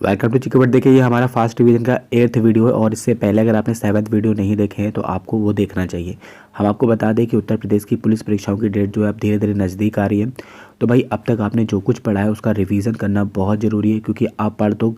Welcome to चिकबट। देखिए ये हमारा फास्ट रिवीजन का 8th वीडियो है और इससे पहले अगर आपने 7th वीडियो नहीं देखे हैं तो आपको वो देखना चाहिए। हम आपको बता दें कि उत्तर प्रदेश की पुलिस परीक्षाओं की डेट जो है अब धीरे धीरे नज़दीक आ रही है। तो भाई अब तक आपने जो कुछ पढ़ा है उसका रिवीजन करना बहुत ज़रूरी है, क्योंकि आप पढ़ तो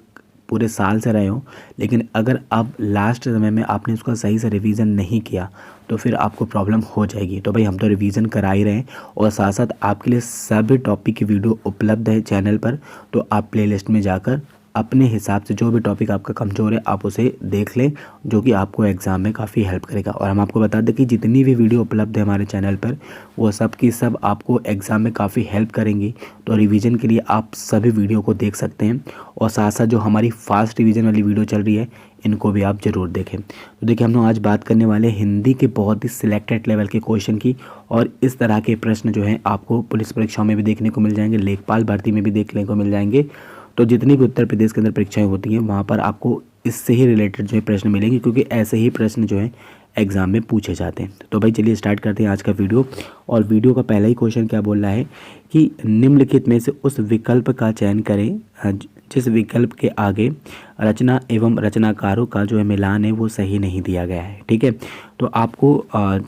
पूरे साल से रहे हो, लेकिन अगर अब लास्ट समय में आपने उसका सही से रिवीजन नहीं किया तो फिर आपको प्रॉब्लम हो जाएगी। तो भाई हम तो रिवीजन करा ही रहे हैं और साथ साथ आपके लिए सभी टॉपिक की वीडियो उपलब्ध है चैनल पर। तो आप प्लेलिस्ट में जाकर अपने हिसाब से जो भी टॉपिक आपका कमज़ोर है आप उसे देख लें, जो कि आपको एग्ज़ाम में काफ़ी हेल्प करेगा। और हम आपको बता दें कि जितनी भी वीडियो उपलब्ध है हमारे चैनल पर वो सब की सब आपको एग्ज़ाम में काफ़ी हेल्प करेंगी। तो रिवीजन के लिए आप सभी वीडियो को देख सकते हैं और साथ साथ जो हमारी फास्ट रिवीजन वाली वीडियो चल रही है इनको भी आप ज़रूर देखें। तो देखिए हम लोग आज बात करने वाले हिंदी के बहुत ही सिलेक्टेड लेवल के क्वेश्चन की, और इस तरह के प्रश्न जो हैं आपको पुलिस परीक्षाओं में भी देखने को मिल जाएंगे, लेखपाल भर्ती में भी देखने को मिल जाएंगे। तो जितनी भी उत्तर प्रदेश के अंदर परीक्षाएं होती हैं वहाँ पर आपको इससे ही रिलेटेड जो है प्रश्न मिलेंगे, क्योंकि ऐसे ही प्रश्न जो है एग्ज़ाम में पूछे जाते हैं। तो भाई चलिए स्टार्ट करते हैं आज का वीडियो। और वीडियो का पहला ही क्वेश्चन क्या बोल रहा है कि निम्नलिखित में से उस विकल्प का चयन करें जिस विकल्प के आगे रचना एवं रचनाकारों का जो है मिलान है वो सही नहीं दिया गया है। ठीक है, तो आपको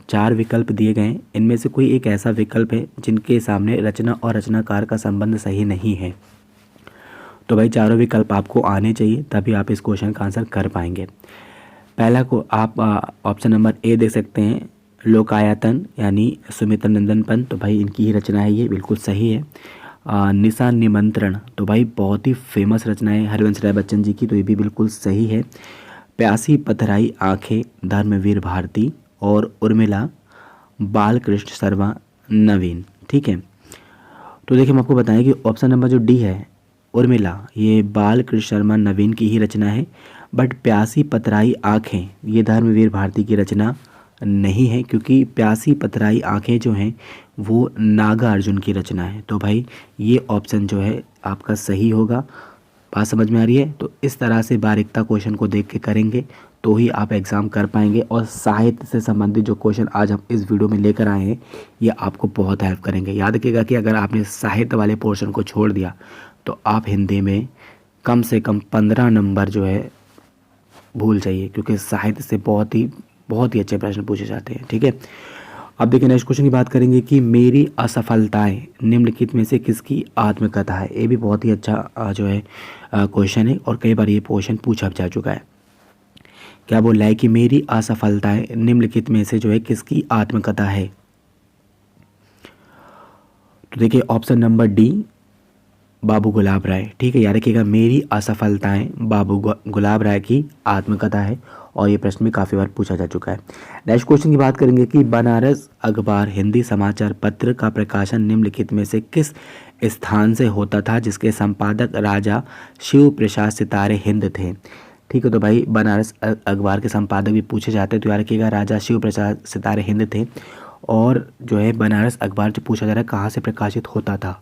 4 विकल्प दिए गए हैं, इनमें से कोई एक ऐसा विकल्प है जिनके सामने रचना और रचनाकार का संबंध सही नहीं है। तो भाई चारों विकल्प आपको आने चाहिए, तभी आप इस क्वेश्चन का आंसर कर पाएंगे। पहला को आप ऑप्शन नंबर ए देख सकते हैं, लोकायतन यानी सुमित्रा नंदन पंत। तो भाई इनकी ही रचना है, ये बिल्कुल सही है। निशा निमंत्रण, तो भाई बहुत ही फेमस रचना है हरिवंश राय बच्चन जी की, तो ये भी बिल्कुल सही है। प्यासी पथराई आंखें, धर्मवीर भारती। और उर्मिला, बालकृष्ण शर्मा नवीन। ठीक है, तो देखिए हम आपको बताएं कि ऑप्शन नंबर जो डी है उर्मिला, ये बालकृष्ण शर्मा नवीन की ही रचना है। बट प्यासी पतराई आँखें ये धर्मवीर भारती की रचना नहीं है, क्योंकि प्यासी पतराई आँखें जो हैं वो नागार्जुन की रचना है। तो भाई ये ऑप्शन जो है आपका सही होगा। बात समझ में आ रही है? तो इस तरह से बारीकता क्वेश्चन को देख के करेंगे तो ही आप एग्ज़ाम कर पाएंगे। और साहित्य से संबंधित जो क्वेश्चन आज हम इस वीडियो में लेकर आए हैं ये आपको बहुत हेल्प करेंगे। याद रखिएगा कि अगर आपने साहित्य वाले पोर्शन को छोड़ दिया तो आप हिंदी में कम से कम 15 नंबर जो है भूल जाइए, क्योंकि साहित्य से बहुत ही अच्छे प्रश्न पूछे जाते हैं। ठीक है, अब देखिए नेक्स्ट क्वेश्चन की बात करेंगे कि मेरी असफलताएं निम्नलिखित में से किसकी आत्मकथा है। ये भी बहुत ही अच्छा जो है क्वेश्चन है और कई बार ये क्वेश्चन पूछा जा चुका है। क्या बोल रहा है कि मेरी असफलताएं निम्नलिखित में से जो है किसकी आत्मकथा है। तो देखिए ऑप्शन नंबर डी, बाबू गुलाब राय। ठीक है, याद रखिएगा मेरी असफलताएं बाबू गुलाब राय की आत्मकथा है और ये प्रश्न भी काफ़ी बार पूछा जा चुका है। नेक्स्ट क्वेश्चन की बात करेंगे कि बनारस अखबार हिंदी समाचार पत्र का प्रकाशन निम्नलिखित में से किस स्थान से होता था जिसके संपादक राजा शिव प्रसाद सितारे हिंद थे। ठीक है, तो भाई बनारस अखबार के संपादक भी पूछे जाते हैं, तो याद रखिएगा राजा शिव प्रसाद सितारे हिंद थे। और जो है बनारस अखबार जो पूछा जा रहा है कहाँ से प्रकाशित होता था।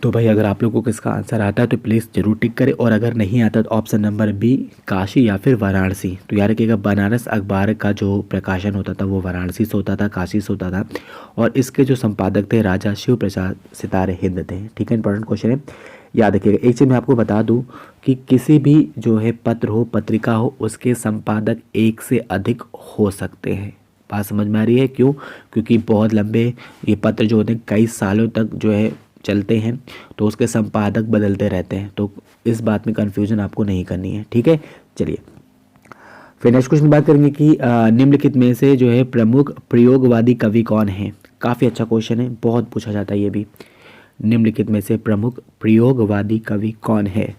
तो भाई अगर आप लोगों को इसका आंसर आता है तो प्लीज़ ज़रूर टिक करें, और अगर नहीं आता तो ऑप्शन नंबर बी, काशी या फिर वाराणसी। तो याद रखिएगा बनारस अखबार का जो प्रकाशन होता था वो वाराणसी से होता था, काशी से होता था, और इसके जो संपादक थे राजा शिव प्रसाद सितारे हिंद थे। ठीक है, इंपॉर्टेंट क्वेश्चन है, याद रखिएगा। एक चीज़ मैं आपको बता दूँ कि किसी भी जो है पत्र हो पत्रिका हो उसके संपादक एक से अधिक हो सकते हैं। बात समझ में आ रही है? क्यों? क्योंकि बहुत लंबे ये पत्र जो होते हैं कई सालों तक जो है चलते हैं, तो उसके संपादक बदलते रहते हैं, तो इस बात में कंफ्यूजन आपको नहीं करनी है। ठीक है, चलिए फिर नेक्स्ट क्वेश्चन की बात करेंगे कि निम्नलिखित में से जो है प्रमुख प्रयोगवादी कवि कौन है। काफ़ी अच्छा क्वेश्चन है, बहुत पूछा जाता है ये भी। निम्नलिखित में से प्रमुख प्रयोगवादी कवि कौन है।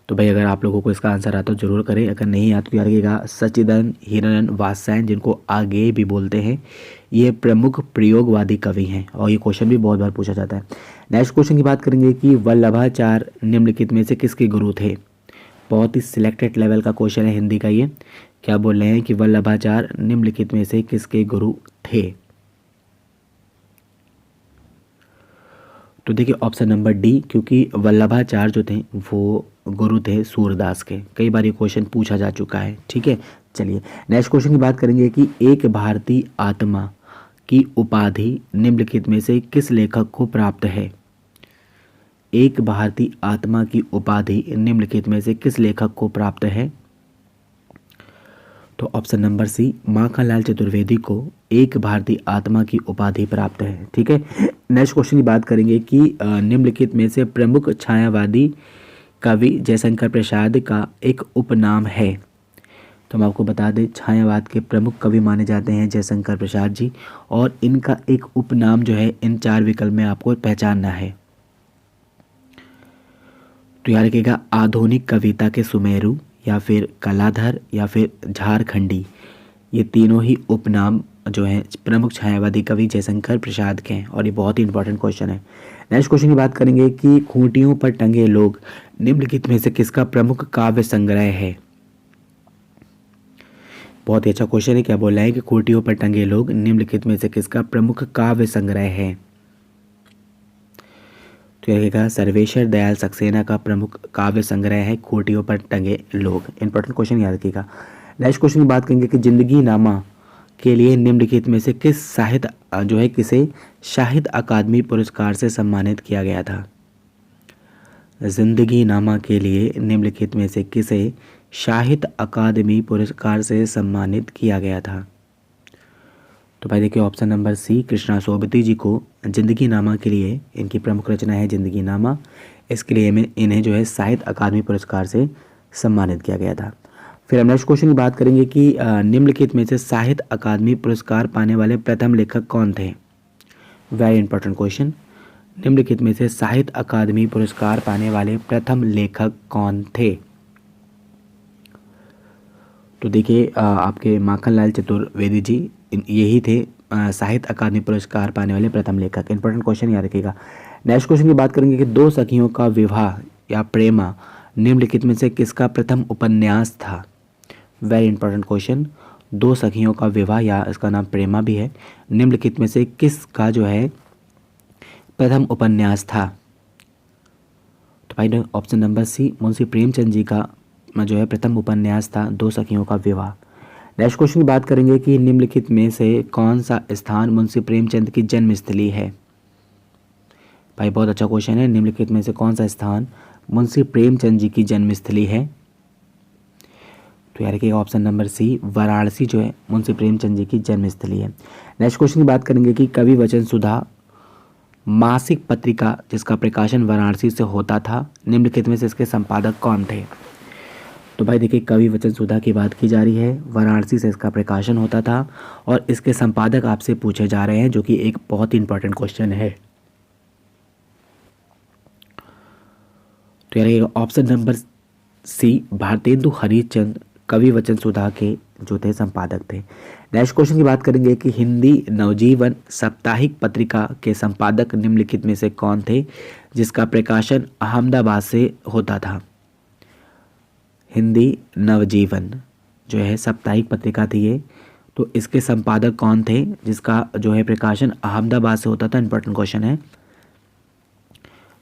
तो भाई अगर आप लोगों को इसका आंसर आता तो जरूर करें, अगर नहीं आता तो याद रखिएगा सच्चिदानंद हिरानंद वात्स्यायन, जिनको आगे भी बोलते हैं, ये प्रमुख प्रयोगवादी कवि हैं और ये क्वेश्चन भी बहुत बार पूछा जाता है। नेक्स्ट क्वेश्चन की बात करेंगे कि वल्लभाचार्य निम्नलिखित में से किसके गुरु थे। बहुत ही सिलेक्टेड लेवल का क्वेश्चन है हिंदी का ये। क्या बोल रहे हैं कि वल्लभाचार्य निम्नलिखित में से किसके गुरु थे। तो देखिए ऑप्शन नंबर डी, क्योंकि वल्लभाचार्य जो थे वो गुरु थे सूरदास के। कई बार ये क्वेश्चन पूछा जा चुका है। ठीक है, चलिए नेक्स्ट क्वेश्चन की बात करेंगे कि एक भारतीय आत्मा की उपाधि निम्नलिखित में से किस लेखक को प्राप्त है? एक भारतीय आत्मा की उपाधि निम्नलिखित में से किस लेखक को प्राप्त है? तो option number C, Makhanlal Chaturvedi को एक भारतीय आत्मा की उपाधि प्राप्त है। ठीक है, नेक्स्ट क्वेश्चन की बात करेंगे कि निम्नलिखित में से प्रमुख छायावादी कवि जयशंकर प्रसाद का एक उपनाम है। तो हम आपको बता दें, छायावाद के प्रमुख कवि माने जाते हैं जयशंकर प्रसाद जी, और इनका एक उपनाम जो है इन 4 विकल्प में आपको पहचानना है। तो याद रखिएगा, आधुनिक कविता के सुमेरु, या फिर कलाधर, या फिर झारखंडी। ये तीनों ही उपनाम जो हैं प्रमुख छायावादी कवि जयशंकर प्रसाद के हैं, और ये बहुत ही इंपॉर्टेंट क्वेश्चन है। नेक्स्ट क्वेश्चन की बात करेंगे कि खूंटियों पर टंगे लोग निम्नलिखित में से किसका प्रमुख काव्य संग्रह है? बहुत ही अच्छा क्वेश्चन है। क्या बोल रहा है कि खूंटियों पर टंगे लोग निम्नलिखित में से किसका प्रमुख काव्य संग्रह है? तो यह रहेगा सर्वेश्वर दयाल सक्सेना का प्रमुख काव्य संग्रह है खूंटियों पर टंगे लोग। इंपॉर्टेंट क्वेश्चन याद रखिएगा। नेक्स्ट क्वेश्चन की बात करेंगे कि जिंदगी नामा के लिए निम्नलिखित में से किस साहित्य जो है किसे साहित्य अकादमी पुरस्कार से सम्मानित किया गया था? जिंदगी नामा के लिए निम्नलिखित में से किसे साहित्य अकादमी पुरस्कार से सम्मानित किया गया था? तो भाई देखिए, option number C, Krishna Sobti ji को जिंदगी नामा के लिए, इनकी प्रमुख रचना है जिंदगी नामा, इसके लिए इन्हें जो है साहित्य अकादमी पुरस्कार से सम्मानित किया गया था। फिर हम नेक्स्ट क्वेश्चन की बात करेंगे कि निम्नलिखित में से साहित्य अकादमी पुरस्कार पाने वाले प्रथम लेखक कौन थे? Very important question. निम्नलिखित में से साहित्य अकादमी पुरस्कार पाने वाले प्रथम लेखक कौन थे? तो देखिए, आपके माखनलाल चतुर्वेदी जी यही थे साहित्य अकादमी पुरस्कार पाने वाले प्रथम लेखक। इंपॉर्टेंट क्वेश्चन याद रखिएगा। नेक्स्ट क्वेश्चन की बात करेंगे कि दो सखियों का विवाह या प्रेमा निम्नलिखित में से किसका प्रथम उपन्यास था? Very important question. दो सखियों का विवाह, या इसका नाम प्रेमा भी है, निम्नलिखित में से किसका जो है प्रथम उपन्यास था? तो भाई option number C, Munshi Premchand ji का जो है प्रथम उपन्यास था दो सखियों का विवाह। नेक्स्ट क्वेश्चन की बात करेंगे कि निम्नलिखित में से कौन सा स्थान मुंशी प्रेमचंद की जन्मस्थली है? भाई बहुत अच्छा क्वेश्चन है। निम्नलिखित में से कौन सा स्थान मुंशी प्रेमचंद जी की जन्मस्थली है? तो यार देखिएगा, ऑप्शन नंबर सी, वाराणसी जो है मुंशी प्रेमचंद जी की जन्मस्थली है। नेक्स्ट क्वेश्चन की बात करेंगे कि कवि वचन सुधा मासिक पत्रिका जिसका प्रकाशन वाराणसी से होता था, निम्नलिखित में से इसके संपादक कौन थे? तो भाई देखिए, कवि वचन सुधा की बात की जा रही है, वाराणसी से इसका प्रकाशन होता था, और इसके संपादक आपसे पूछे जा रहे हैं, जो कि एक बहुत ही इंपॉर्टेंट क्वेश्चन है। तो यार option number C, Bharatendu Harishchandra Kavi Vachan सुधा के जो थे संपादक थे। नेक्स्ट क्वेश्चन की बात करेंगे कि हिंदी नवजीवन साप्ताहिक पत्रिका के संपादक निम्नलिखित में से कौन थे जिसका प्रकाशन अहमदाबाद से होता था? हिंदी नवजीवन जो है साप्ताहिक पत्रिका थी ये, तो इसके संपादक कौन थे जिसका जो है प्रकाशन अहमदाबाद से होता था? इंपॉर्टेंट क्वेश्चन है।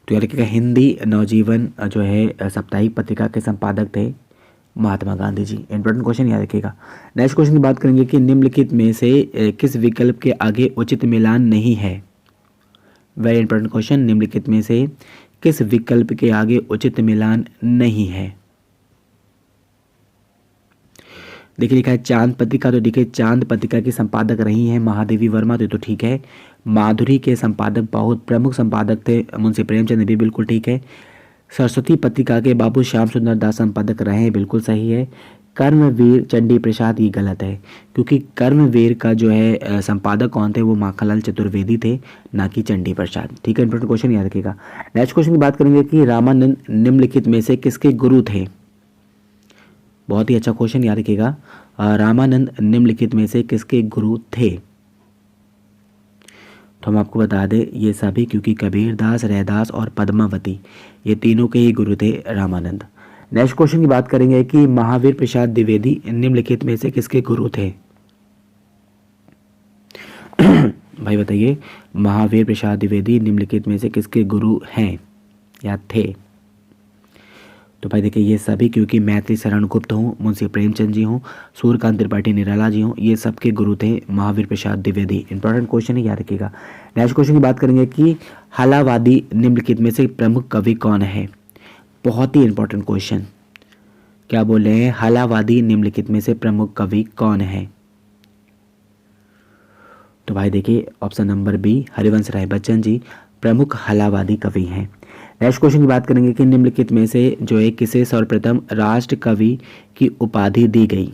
तो याद रखिएगा, हिंदी नवजीवन जो है साप्ताहिक पत्रिका के संपादक थे महात्मा गांधी जी। इंपॉर्टेंट क्वेश्चन याद रखिएगा। नेक्स्ट क्वेश्चन की बात करेंगे कि निम्नलिखित में से किस विकल्प के आगे उचित मिलान नहीं है? Very important question. निम्नलिखित में से किस विकल्प के आगे उचित मिलान नहीं है? देखिए लिखा है चांद पत्रिका, तो देखिए चांद पत्रिका की संपादक रही हैं महादेवी वर्मा, तो ठीक है। माधुरी के संपादक बहुत प्रमुख संपादक थे मुंशी प्रेमचंद, भी बिल्कुल ठीक है। सरस्वती पत्रिका के बाबू श्याम सुंदर दास संपादक रहे हैं, बिल्कुल सही है। कर्मवीर चंडी प्रसाद, ये गलत है, क्योंकि कर्मवीर का जो है संपादक कौन थे? वो माखनलाल चतुर्वेदी थे, ना कि चंडी प्रसाद। ठीक है, इंपॉर्टेंट क्वेश्चन याद रखिएगा। नेक्स्ट क्वेश्चन की बात करेंगे कि रामानंद निम्नलिखित में से किसके गुरु थे? बहुत ही अच्छा क्वेश्चन याद रखिएगा। रामानंद निम्नलिखित में से किसके गुरु थे? तो हम आपको बता दें, ये सभी, क्योंकि कबीरदास, रैदास और पद्मावती ये तीनों के ही गुरु थे रामानंद। नेक्स्ट क्वेश्चन की बात करेंगे कि महावीर प्रसाद द्विवेदी निम्नलिखित में से किसके गुरु थे? भाई बताइए, महावीर प्रसाद द्विवेदी निम्नलिखित में से किसके गुरु हैं या थे? तो भाई देखिए ये सभी क्योंकि मैत्री शरण गुप्त हों, मुंशी प्रेमचंद जी हों, सूर्यकांत त्रिपाठी निराला जी हों, ये सबके गुरु थे महावीर प्रसाद द्विवेदी। इंपॉर्टेंट क्वेश्चन है, याद रखिएगा। नेक्स्ट क्वेश्चन की बात करेंगे कि हलावादी निम्नलिखित में से प्रमुख कवि कौन है। बहुत ही इंपॉर्टेंट क्वेश्चन, क्या बोल रहे हैं, हलावादी निम्नलिखित में से प्रमुख कवि कौन है। तो भाई देखिए option number B, Harivansh Rai Bachchan ji प्रमुख हलावादी कवि हैं। नेक्स्ट क्वेश्चन की बात करेंगे कि निम्नलिखित में से जो है किसे सर्वप्रथम राष्ट्र कवि की उपाधि दी गई।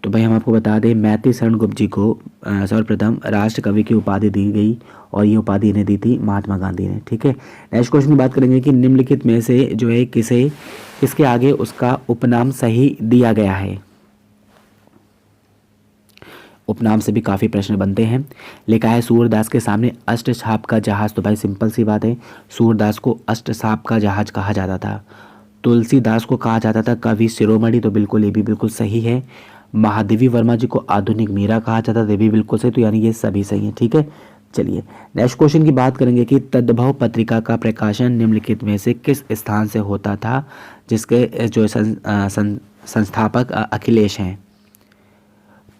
तो भाई हम आपको बता दें मैत्री शरण गुप्त जी को सर्वप्रथम राष्ट्र कवि की उपाधि दी गई और ये उपाधि इन्हें दी थी महात्मा गांधी ने। ठीक है, नेक्स्ट क्वेश्चन की बात करेंगे कि निम्नलिखित में से जो है किसके आगे उसका उपनाम सही दिया गया है। उपनाम से भी काफ़ी प्रश्न बनते हैं। लिखा है सूरदास के सामने अष्टछाप का जहाज। तो भाई सिंपल सी बात है, सूरदास को अष्टछाप का जहाज कहा जाता था। तुलसीदास को कहा जाता था कवि शिरोमणि, तो बिल्कुल ये भी बिल्कुल सही है। महादेवी वर्मा जी को आधुनिक मीरा कहा जाता था, ये भी बिल्कुल सही। तो यानी ये सभी सही है। ठीक है, चलिए नेक्स्ट क्वेश्चन की बात करेंगे कि तद्भव पत्रिका का प्रकाशन निम्नलिखित में से किस स्थान से होता था, जिसके जो संस्थापक अखिलेश हैं।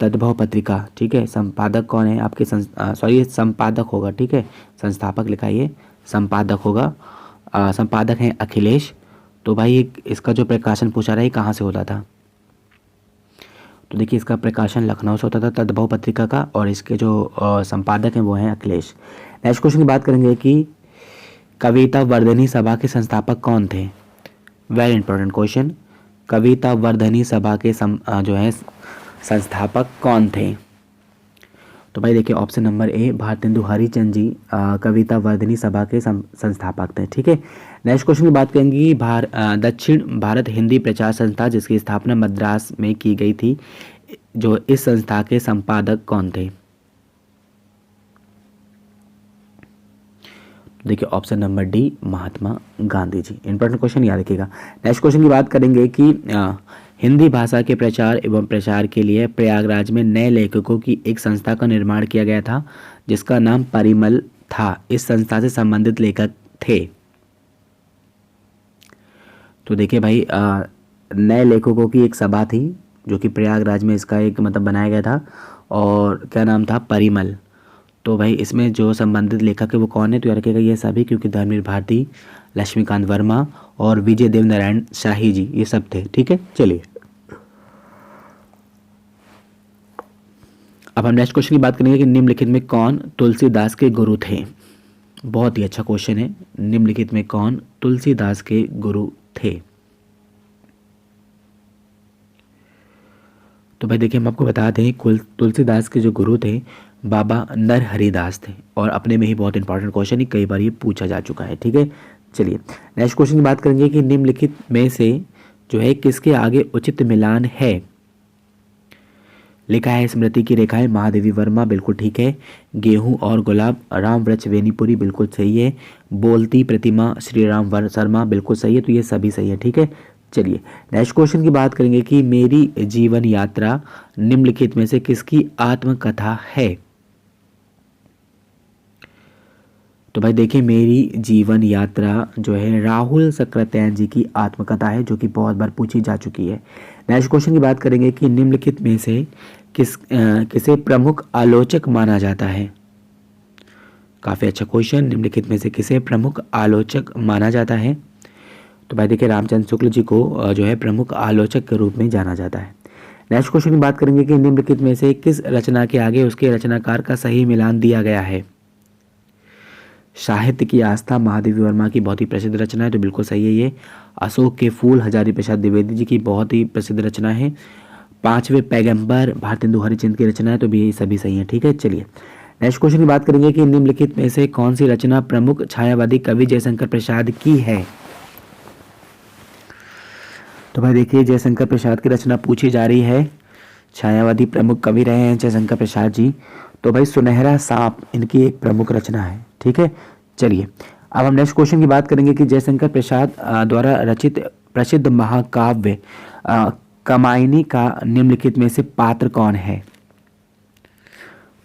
तद्भव पत्रिका, ठीक है, संपादक कौन है आपके, संपादक होगा। ठीक है, संस्थापक लिखा, ये संपादक होगा। संपादक हैं अखिलेश। तो भाई इसका जो प्रकाशन पूछा रहा है कहाँ से होता था, तो देखिए इसका प्रकाशन लखनऊ से होता था तद्भव पत्रिका का, और इसके जो संपादक हैं वो हैं अखिलेश। नेक्स्ट क्वेश्चन की बात करेंगे कि कविता वर्धनी सभा के संस्थापक कौन थे। वेरी इंपॉर्टेंट क्वेश्चन, कविता वर्धनी सभा के जो है संस्थापक कौन थे। तो भाई देखिए option number A, Bharatendu Harichand ji Kavita Vardhini Sabha के संस्थापक थे। ठीक है, नेक्स्ट क्वेश्चन की बात करेंगे कि दक्षिण भारत हिंदी प्रचार संस्था जिसकी स्थापना मद्रास में की गई थी, जो इस संस्था के संपादक कौन थे। देखिए option number D, Mahatma Gandhi ji. Important question याद रखिएगा। नेक्स्ट क्वेश्चन की बात करेंगे कि हिंदी भाषा के प्रचार एवं प्रसार के लिए प्रयागराज में नए लेखकों की एक संस्था का निर्माण किया गया था, जिसका नाम परिमल था। इस संस्था से संबंधित लेखक थे। तो देखिए भाई नए लेखकों की एक सभा थी जो कि प्रयागराज में इसका एक मतलब बनाया गया था, और क्या नाम था, परिमल। तो भाई इसमें जो संबंधित लेखक है वो कौन है, तो याद रखिएगा ये सभी, क्योंकि धर्मवीर भारती, लक्ष्मीकांत वर्मा और विजय देव नारायण शाही जी ये सब थे। ठीक है, चलिए अब हम नेक्स्ट क्वेश्चन की बात करेंगे कि निम्नलिखित में कौन तुलसीदास के गुरु थे। बहुत ही अच्छा क्वेश्चन है, निम्नलिखित में कौन तुलसीदास के गुरु थे। तो भाई देखिए हम आपको बता दें तुलसीदास के जो गुरु थे बाबा नरहरिदास थे, और अपने में ही बहुत इंपॉर्टेंट क्वेश्चन है, कई बार ये पूछा जा चुका है। ठीक है, चलिए नेक्स्ट क्वेश्चन की बात करेंगे कि निम्नलिखित में से जो है किसके आगे उचित मिलान है। लिखा है स्मृति की रेखाएं, महादेवी वर्मा बिल्कुल ठीक है। गेहूं और गुलाब, राम वृक्ष वेनीपुरी बिल्कुल सही है। बोलती प्रतिमा, श्री राम शर्मा बिल्कुल सही है। तो ये सभी सही है। ठीक है, चलिए नेक्स्ट क्वेश्चन की बात करेंगे कि मेरी जीवन यात्रा निम्नलिखित में से किसकी आत्मकथा है। तो भाई देखिए मेरी जीवन यात्रा जो है राहुल सक्रात्यायन जी की आत्मकथा है, जो कि बहुत बार पूछी जा चुकी है। नेक्स्ट क्वेश्चन की बात करेंगे कि निम्नलिखित में से किसे प्रमुख आलोचक माना जाता है। काफ़ी अच्छा क्वेश्चन, निम्नलिखित में से किसे प्रमुख आलोचक माना जाता है। तो भाई देखिए रामचंद्र शुक्ल जी को जो है प्रमुख आलोचक के रूप में जाना जाता है। नेक्स्ट क्वेश्चन की बात करेंगे कि निम्नलिखित में से किस रचना के आगे उसके रचनाकार का सही मिलान दिया गया है। साहित्य की आस्था महादेवी वर्मा की बहुत ही प्रसिद्ध रचना है, तो बिल्कुल सही है ये। अशोक के फूल हजारी प्रसाद द्विवेदी जी की बहुत ही प्रसिद्ध रचना है। पांचवें पैगंबर भारतेंदु हरिचंद की रचना है, तो भी ये सभी सही है। ठीक है, चलिए नेक्स्ट क्वेश्चन की बात करेंगे कि निम्नलिखित में से कौन सी रचना प्रमुख छायावादी कवि जयशंकर प्रसाद की है। तो भाई देखिए जयशंकर प्रसाद की रचना पूछी जा रही है, छायावादी प्रमुख कवि रहे हैं जयशंकर प्रसाद जी। तो भाई सुनहरा सांप इनकी एक प्रमुख रचना है। ठीक है, चलिए अब हम नेक्स्ट क्वेश्चन की बात करेंगे कि जयशंकर प्रसाद द्वारा रचित प्रसिद्ध महाकाव्य कामायनी का निम्नलिखित में से पात्र कौन है।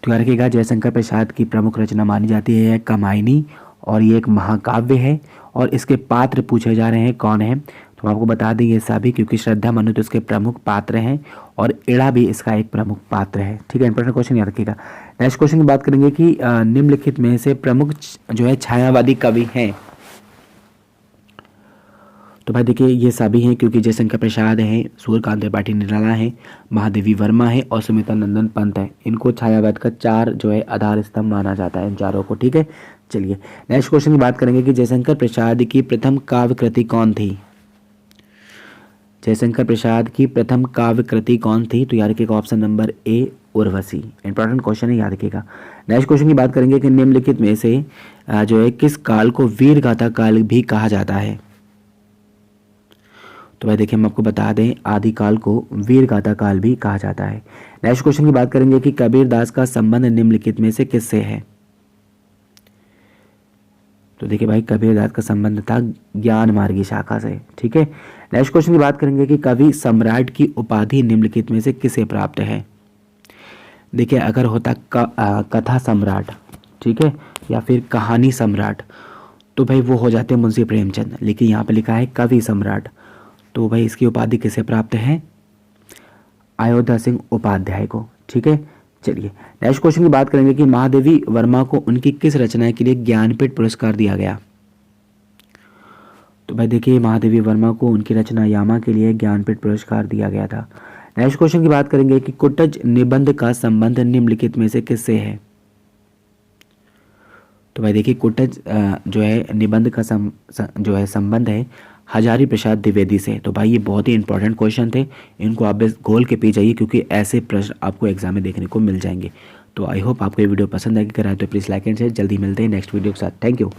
तो याद रखिएगा जयशंकर प्रसाद की प्रमुख रचना मानी जाती है कामायनी, और ये एक महाकाव्य है और इसके पात्र पूछे जा रहे हैं कौन है, तो आपको बता दें ये सभी, क्योंकि श्रद्धा मनु तो इसके प्रमुख पात्र हैं और इड़ा भी इसका एक प्रमुख पात्र है। ठीक है, इंपॉर्टेंट क्वेश्चन याद रखिएगा। नेक्स्ट क्वेश्चन की बात करेंगे कि निम्नलिखित में से प्रमुख जो है छायावादी कवि हैं। तो भाई देखिए ये सभी हैं, क्योंकि जयशंकर प्रसाद हैं, सूर्यकांत त्रिपाठी निराला हैं, महादेवी वर्मा है और सुमित्रा नंदन पंत है। इनको छायावाद का 4 जो है आधार स्तंभ माना जाता है, इन चारों को। ठीक है, चलिए नेक्स्ट क्वेश्चन की बात करेंगे कि जयशंकर प्रसाद की प्रथम काव्य कृति कौन थी। जयशंकर प्रसाद की प्रथम काव्य कृति कौन थी, तो याद रखिएगा ऑप्शन नंबर ए उर्वशी। इंपॉर्टेंट क्वेश्चन है, याद रखिएगा। नेक्स्ट क्वेश्चन की बात करेंगे कि निम्नलिखित में से जो है किस काल को वीर गाथा काल भी कहा जाता है। तो भाई देखिए हम आपको बता दें आदिकाल को वीर गाथा काल भी कहा जाता है। नेक्स्ट क्वेश्चन की बात करेंगे कि कबीरदास का संबंध निम्नलिखित में से किससे है। तो देखिए भाई कबीरदास का संबंध था ज्ञान मार्गी शाखा से। ठीक है, नेक्स्ट क्वेश्चन की बात करेंगे कि कवि सम्राट की उपाधि निम्नलिखित में से किसे प्राप्त है। देखिए अगर होता कथा सम्राट, ठीक है, या फिर कहानी सम्राट, तो भाई वो हो जाते हैं मुंशी प्रेमचंद, लेकिन यहाँ पे लिखा है कवि सम्राट, तो भाई इसकी उपाधि किसे प्राप्त है, अयोध्या सिंह उपाध्याय को। ठीक है, चलिए नेक्स्ट क्वेश्चन की बात करेंगे कि महादेवी वर्मा को उनकी किस रचना के लिए ज्ञानपीठ पुरस्कार दिया गया। तो भाई देखिए महादेवी वर्मा को उनकी रचना यामा के लिए ज्ञानपीठ पुरस्कार दिया गया था। नेक्स्ट क्वेश्चन की बात करेंगे कि कुटज निबंध का संबंध निम्नलिखित में से किससे है। तो भाई देखिए कुटज जो है निबंध का जो है संबंध है हजारी प्रसाद द्विवेदी से। तो भाई ये बहुत ही इंपॉर्टेंट क्वेश्चन थे, इनको आप बस गोल के पी जाइए, क्योंकि ऐसे प्रश्न आपको एग्जाम में देखने को मिल जाएंगे। तो आई होप आपको ये वीडियो पसंद आएगी, अगर आए तो प्लीज़ लाइक एंड शेयर। जल्दी मिलते हैं नेक्स्ट वीडियो के साथ। Thank you.